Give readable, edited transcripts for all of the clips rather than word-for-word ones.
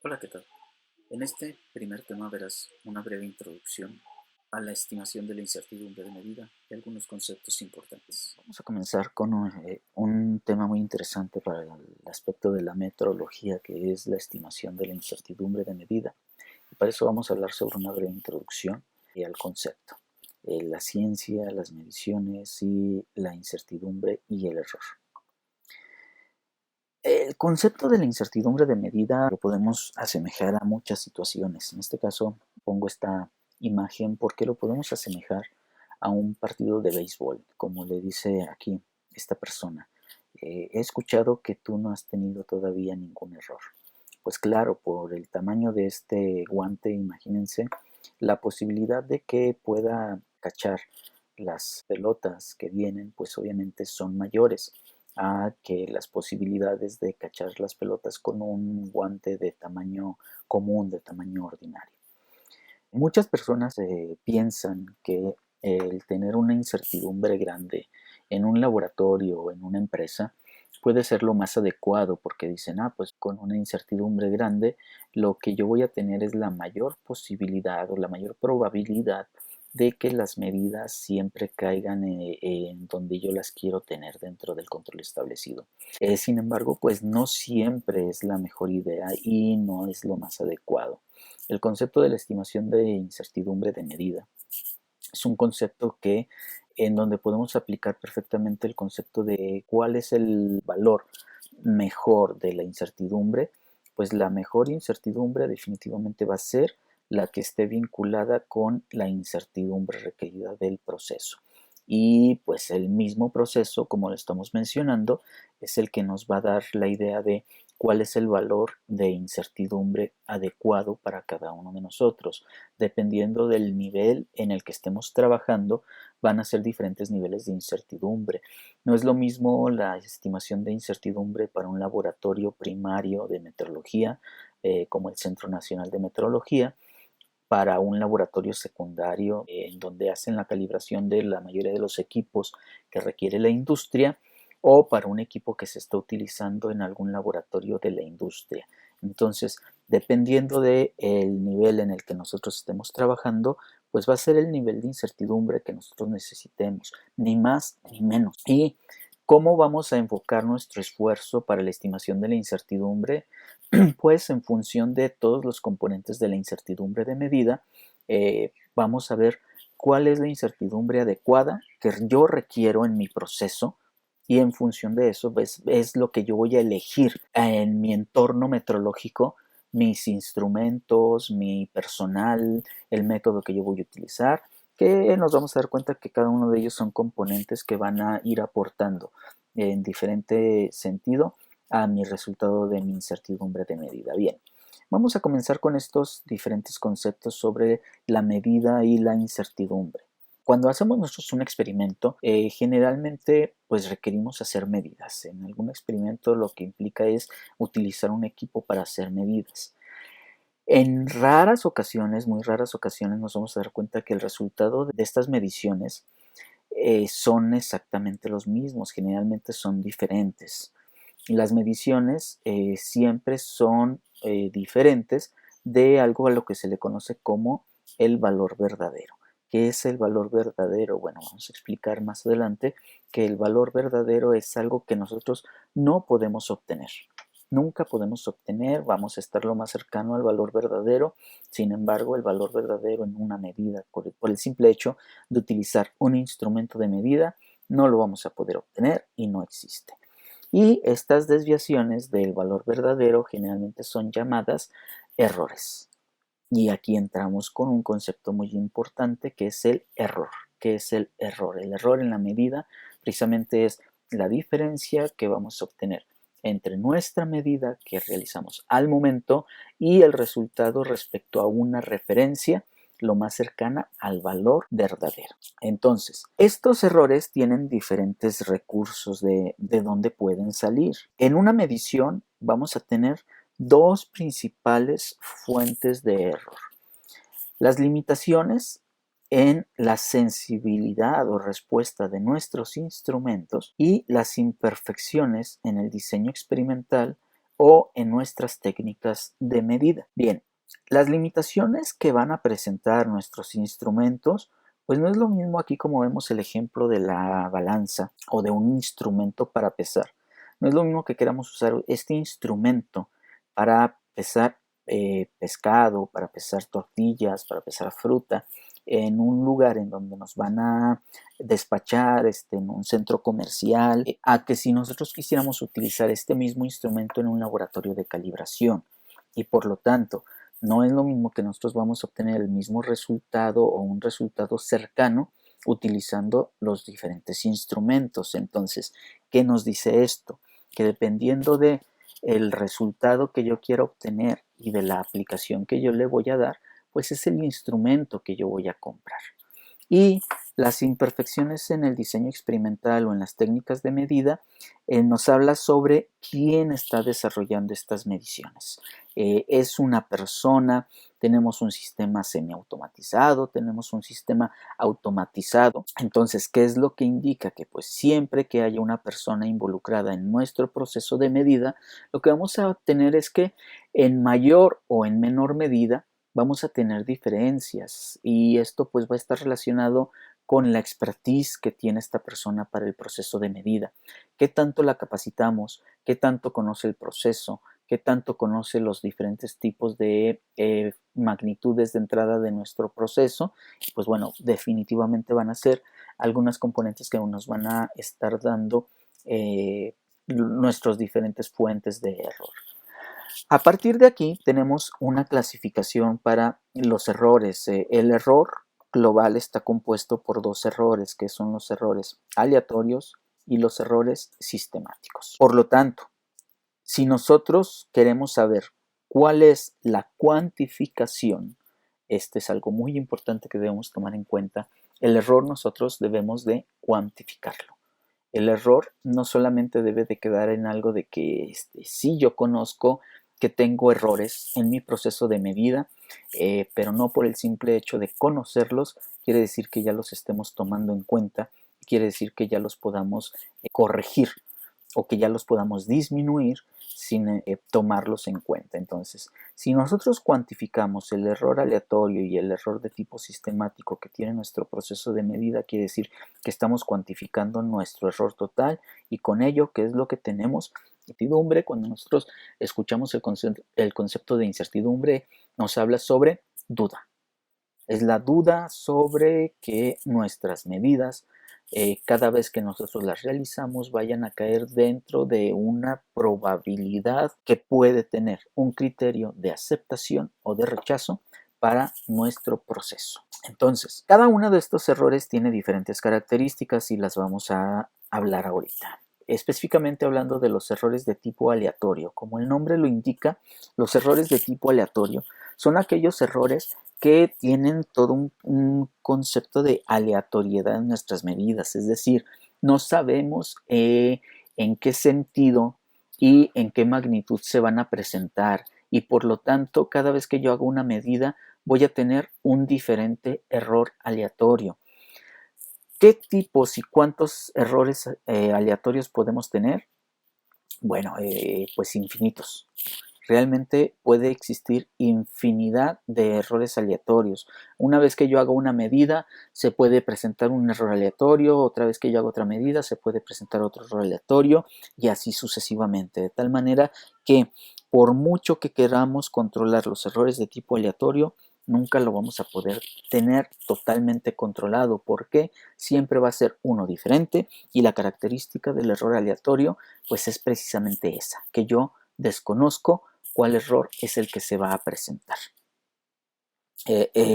Hola, ¿qué tal? En este primer tema verás una breve introducción a la estimación de la incertidumbre de medida y algunos conceptos importantes. Vamos a comenzar con un tema muy interesante para el aspecto de la metrología, que es la estimación de la incertidumbre de medida. Y para eso vamos a hablar sobre una breve introducción al concepto, la ciencia, las mediciones y la incertidumbre y el error. El concepto de la incertidumbre de medida lo podemos asemejar a muchas situaciones. En este caso pongo esta imagen porque lo podemos asemejar a un partido de béisbol, como le dice aquí esta persona. He escuchado que tú no has tenido todavía ningún error. Pues claro, por el tamaño de este guante, imagínense la posibilidad de que pueda cachar las pelotas que vienen, pues obviamente son mayores a que las posibilidades de cachar las pelotas con un guante de tamaño común, de tamaño ordinario. Muchas personas piensan que el tener una incertidumbre grande en un laboratorio o en una empresa puede ser lo más adecuado porque dicen, pues con una incertidumbre grande lo que yo voy a tener es la mayor posibilidad o la mayor probabilidad de que las medidas siempre caigan en donde yo las quiero tener dentro del control establecido. Sin embargo, pues no siempre es la mejor idea y no es lo más adecuado. El concepto de la estimación de incertidumbre de medida es un concepto que en donde podemos aplicar perfectamente el concepto de cuál es el valor mejor de la incertidumbre. Pues la mejor incertidumbre definitivamente va a ser la que esté vinculada con la incertidumbre requerida del proceso. Y pues el mismo proceso, como lo estamos mencionando, es el que nos va a dar la idea de cuál es el valor de incertidumbre adecuado para cada uno de nosotros. Dependiendo del nivel en el que estemos trabajando, van a ser diferentes niveles de incertidumbre. No es lo mismo la estimación de incertidumbre para un laboratorio primario de meteorología, como el Centro Nacional de Meteorología, para un laboratorio secundario en donde hacen la calibración de la mayoría de los equipos que requiere la industria, o para un equipo que se está utilizando en algún laboratorio de la industria. Entonces, dependiendo del nivel en el que nosotros estemos trabajando, pues va a ser el nivel de incertidumbre que nosotros necesitemos, ni más ni menos. ¿Y cómo vamos a enfocar nuestro esfuerzo para la estimación de la incertidumbre? Pues en función de todos los componentes de la incertidumbre de medida, vamos a ver cuál es la incertidumbre adecuada que yo requiero en mi proceso, y en función de eso es lo que yo voy a elegir en mi entorno metrológico, mis instrumentos, mi personal, el método que yo voy a utilizar, que nos vamos a dar cuenta que cada uno de ellos son componentes que van a ir aportando en diferente sentido a mi resultado de mi incertidumbre de medida. Bien, vamos a comenzar con estos diferentes conceptos sobre la medida y la incertidumbre. Cuando hacemos nosotros un experimento, generalmente pues requerimos hacer medidas. En algún experimento lo que implica es utilizar un equipo para hacer medidas. En raras ocasiones, muy raras ocasiones, nos vamos a dar cuenta que el resultado de estas mediciones son exactamente los mismos, generalmente son diferentes. Las mediciones siempre son diferentes de algo a lo que se le conoce como el valor verdadero. ¿Qué es el valor verdadero? Bueno, vamos a explicar más adelante que el valor verdadero es algo que nosotros no podemos obtener. Nunca podemos obtener, vamos a estar lo más cercano al valor verdadero. Sin embargo, el valor verdadero en una medida, por el simple hecho de utilizar un instrumento de medida, no lo vamos a poder obtener y no existe. Y estas desviaciones del valor verdadero generalmente son llamadas errores. Y aquí entramos con un concepto muy importante que es el error. ¿Qué es el error? El error en la medida precisamente es la diferencia que vamos a obtener entre nuestra medida que realizamos al momento y el resultado respecto a una referencia lo más cercana al valor verdadero. Entonces, estos errores tienen diferentes recursos de dónde pueden salir. En una medición vamos a tener dos principales fuentes de error. Las limitaciones en la sensibilidad o respuesta de nuestros instrumentos y las imperfecciones en el diseño experimental o en nuestras técnicas de medida. Bien, las limitaciones que van a presentar nuestros instrumentos, pues no es lo mismo aquí como vemos el ejemplo de la balanza o de un instrumento para pesar. No es lo mismo que queramos usar este instrumento para pesar pescado, para pesar tortillas, para pesar fruta, en un lugar en donde nos van a despachar en un centro comercial, a que si nosotros quisiéramos utilizar este mismo instrumento en un laboratorio de calibración. Y por lo tanto, no es lo mismo que nosotros vamos a obtener el mismo resultado o un resultado cercano utilizando los diferentes instrumentos. Entonces, ¿qué nos dice esto? Que dependiendo de el resultado que yo quiera obtener y de la aplicación que yo le voy a dar, pues es el instrumento que yo voy a comprar. Y las imperfecciones en el diseño experimental o en las técnicas de medida nos habla sobre quién está desarrollando estas mediciones. Es una persona, tenemos un sistema semiautomatizado, tenemos un sistema automatizado. Entonces, ¿qué es lo que indica? Que pues siempre que haya una persona involucrada en nuestro proceso de medida, lo que vamos a obtener es que en mayor o en menor medida vamos a tener diferencias y esto pues va a estar relacionado con la expertise que tiene esta persona para el proceso de medida. ¿Qué tanto la capacitamos? ¿Qué tanto conoce el proceso? ¿Qué tanto conoce los diferentes tipos de magnitudes de entrada de nuestro proceso? Pues bueno, definitivamente van a ser algunas componentes que nos van a estar dando nuestros diferentes fuentes de error. A partir de aquí tenemos una clasificación para los errores. El error global está compuesto por dos errores, que son los errores aleatorios y los errores sistemáticos. Por lo tanto, si nosotros queremos saber cuál es la cuantificación, este es algo muy importante que debemos tomar en cuenta. El error nosotros debemos de cuantificarlo. El error no solamente debe de quedar en algo de que sí yo conozco que tengo errores en mi proceso de medida, pero no por el simple hecho de conocerlos, quiere decir que ya los estemos tomando en cuenta, quiere decir que ya los podamos corregir o que ya los podamos disminuir sin tomarlos en cuenta. Entonces, si nosotros cuantificamos el error aleatorio y el error de tipo sistemático que tiene nuestro proceso de medida, quiere decir que estamos cuantificando nuestro error total y con ello, ¿qué es lo que tenemos? Incertidumbre. Cuando nosotros escuchamos el concepto de incertidumbre, nos habla sobre duda. Es la duda sobre que nuestras medidas, cada vez que nosotros las realizamos, vayan a caer dentro de una probabilidad que puede tener un criterio de aceptación o de rechazo para nuestro proceso. Entonces, cada uno de estos errores tiene diferentes características y las vamos a hablar ahorita. Específicamente hablando de los errores de tipo aleatorio. Como el nombre lo indica, los errores de tipo aleatorio son aquellos errores que tienen todo un concepto de aleatoriedad en nuestras medidas, es decir, no sabemos en qué sentido y en qué magnitud se van a presentar y por lo tanto cada vez que yo hago una medida voy a tener un diferente error aleatorio. ¿Qué tipos y cuántos errores aleatorios podemos tener? Bueno, pues infinitos. Realmente puede existir infinidad de errores aleatorios. Una vez que yo hago una medida, se puede presentar un error aleatorio, otra vez que yo hago otra medida, se puede presentar otro error aleatorio y así sucesivamente. De tal manera que por mucho que queramos controlar los errores de tipo aleatorio, nunca lo vamos a poder tener totalmente controlado porque siempre va a ser uno diferente y la característica del error aleatorio pues es precisamente esa, que yo desconozco cuál error es el que se va a presentar.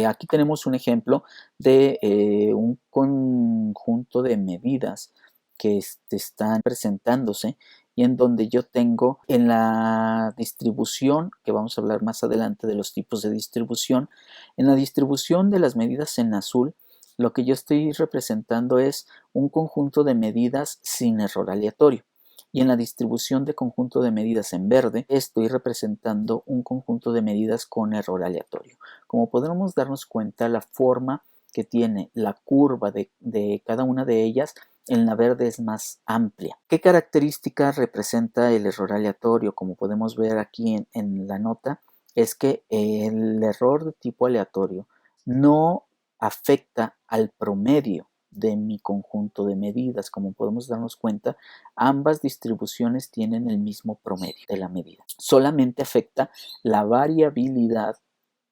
Aquí tenemos un ejemplo de un conjunto de medidas que están presentándose y en donde yo tengo en la distribución, que vamos a hablar más adelante de los tipos de distribución, en la distribución de las medidas en azul, lo que yo estoy representando es un conjunto de medidas sin error aleatorio. Y en la distribución de conjunto de medidas en verde, estoy representando un conjunto de medidas con error aleatorio. Como podremos darnos cuenta, la forma que tiene la curva de cada una de ellas en la verde es más amplia. ¿Qué característica representa el error aleatorio? Como podemos ver aquí en la nota, es que el error de tipo aleatorio no afecta al promedio de mi conjunto de medidas. Como podemos darnos cuenta, ambas distribuciones tienen el mismo promedio de la medida. Solamente afecta la variabilidad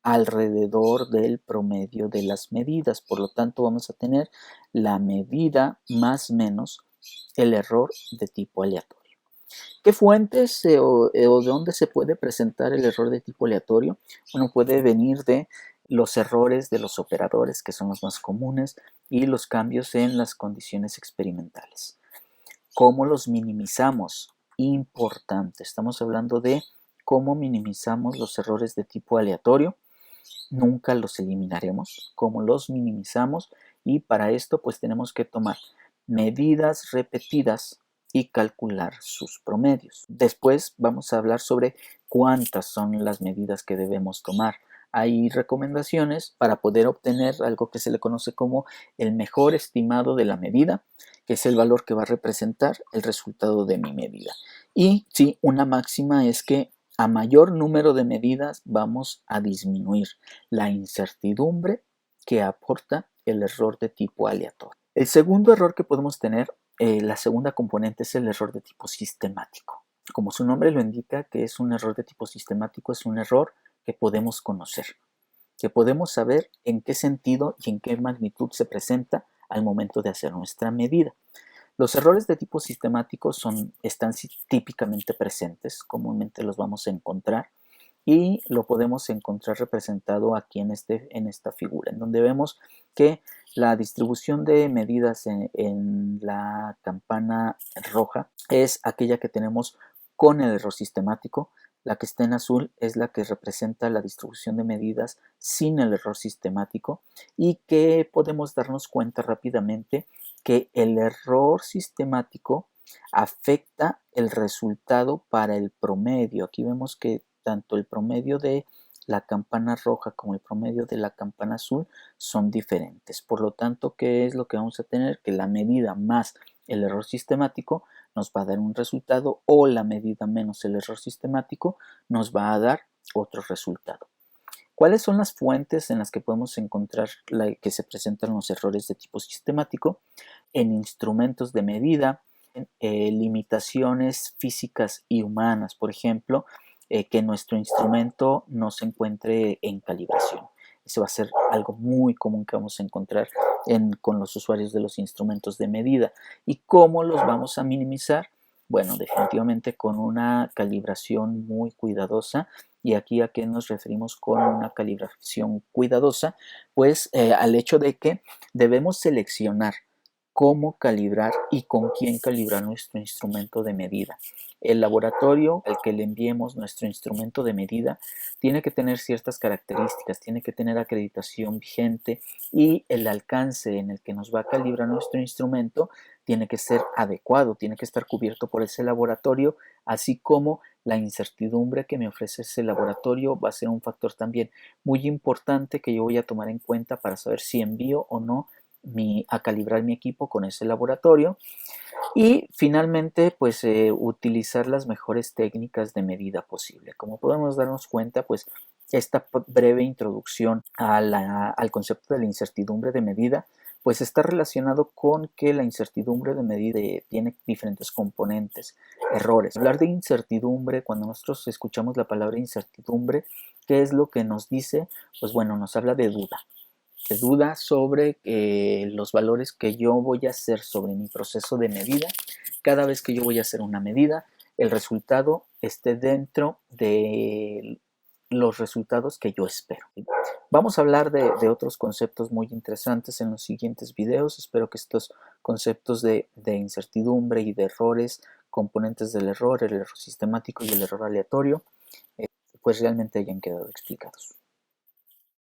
alrededor del promedio de las medidas. Por lo tanto, vamos a tener la medida más menos el error de tipo aleatorio. ¿Qué fuentes o de dónde se puede presentar el error de tipo aleatorio? Bueno, puede venir de los errores de los operadores, que son los más comunes, y los cambios en las condiciones experimentales. ¿Cómo los minimizamos? Importante. Estamos hablando de cómo minimizamos los errores de tipo aleatorio. Nunca los eliminaremos, cómo los minimizamos, y para esto pues tenemos que tomar medidas repetidas y calcular sus promedios. Después vamos a hablar sobre cuántas son las medidas que debemos tomar. Hay recomendaciones para poder obtener algo que se le conoce como el mejor estimado de la medida, que es el valor que va a representar el resultado de mi medida. Y sí, una máxima es que a mayor número de medidas vamos a disminuir la incertidumbre que aporta el error de tipo aleatorio. El segundo error que podemos tener, la segunda componente, es el error de tipo sistemático. Como su nombre lo indica, que es un error de tipo sistemático, es un error que podemos conocer, que podemos saber en qué sentido y en qué magnitud se presenta al momento de hacer nuestra medida. Los errores de tipo sistemático están típicamente presentes, comúnmente los vamos a encontrar, y lo podemos encontrar representado aquí en esta figura, en donde vemos que la distribución de medidas en la campana roja es aquella que tenemos con el error sistemático. La que está en azul es la que representa la distribución de medidas sin el error sistemático, y que podemos darnos cuenta rápidamente que el error sistemático afecta el resultado para el promedio. Aquí vemos que tanto el promedio de la campana roja como el promedio de la campana azul son diferentes. Por lo tanto, ¿qué es lo que vamos a tener? Que la medida más el error sistemático nos va a dar un resultado, o la medida menos el error sistemático nos va a dar otro resultado. ¿Cuáles son las fuentes en las que podemos encontrar que se presentan los errores de tipo sistemático? En instrumentos de medida, en limitaciones físicas y humanas, por ejemplo, que nuestro instrumento no se encuentre en calibración. Eso va a ser algo muy común que vamos a encontrar con los usuarios de los instrumentos de medida. ¿Y cómo los vamos a minimizar? Bueno, definitivamente con una calibración muy cuidadosa. ¿Y aquí a qué nos referimos con una calibración cuidadosa? Pues al hecho de que debemos seleccionar cómo calibrar y con quién calibrar nuestro instrumento de medida. El laboratorio al que le enviemos nuestro instrumento de medida tiene que tener ciertas características, tiene que tener acreditación vigente, y el alcance en el que nos va a calibrar nuestro instrumento tiene que ser adecuado, tiene que estar cubierto por ese laboratorio, así como la incertidumbre que me ofrece ese laboratorio va a ser un factor también muy importante que yo voy a tomar en cuenta para saber si envío o no a calibrar mi equipo con ese laboratorio. Y finalmente, pues utilizar las mejores técnicas de medida posible. Como podemos darnos cuenta, pues esta breve introducción al concepto de la incertidumbre de medida pues está relacionado con que la incertidumbre de medida tiene diferentes componentes, errores. Hablar de incertidumbre, cuando nosotros escuchamos la palabra incertidumbre, ¿qué es lo que nos dice? Pues bueno, nos habla de duda sobre los valores que yo voy a hacer sobre mi proceso de medida. Cada vez que yo voy a hacer una medida, el resultado esté dentro de los resultados que yo espero. Vamos a hablar de otros conceptos muy interesantes en los siguientes videos. Espero que estos conceptos de incertidumbre y de errores, componentes del error, el error sistemático y el error aleatorio, pues realmente hayan quedado explicados.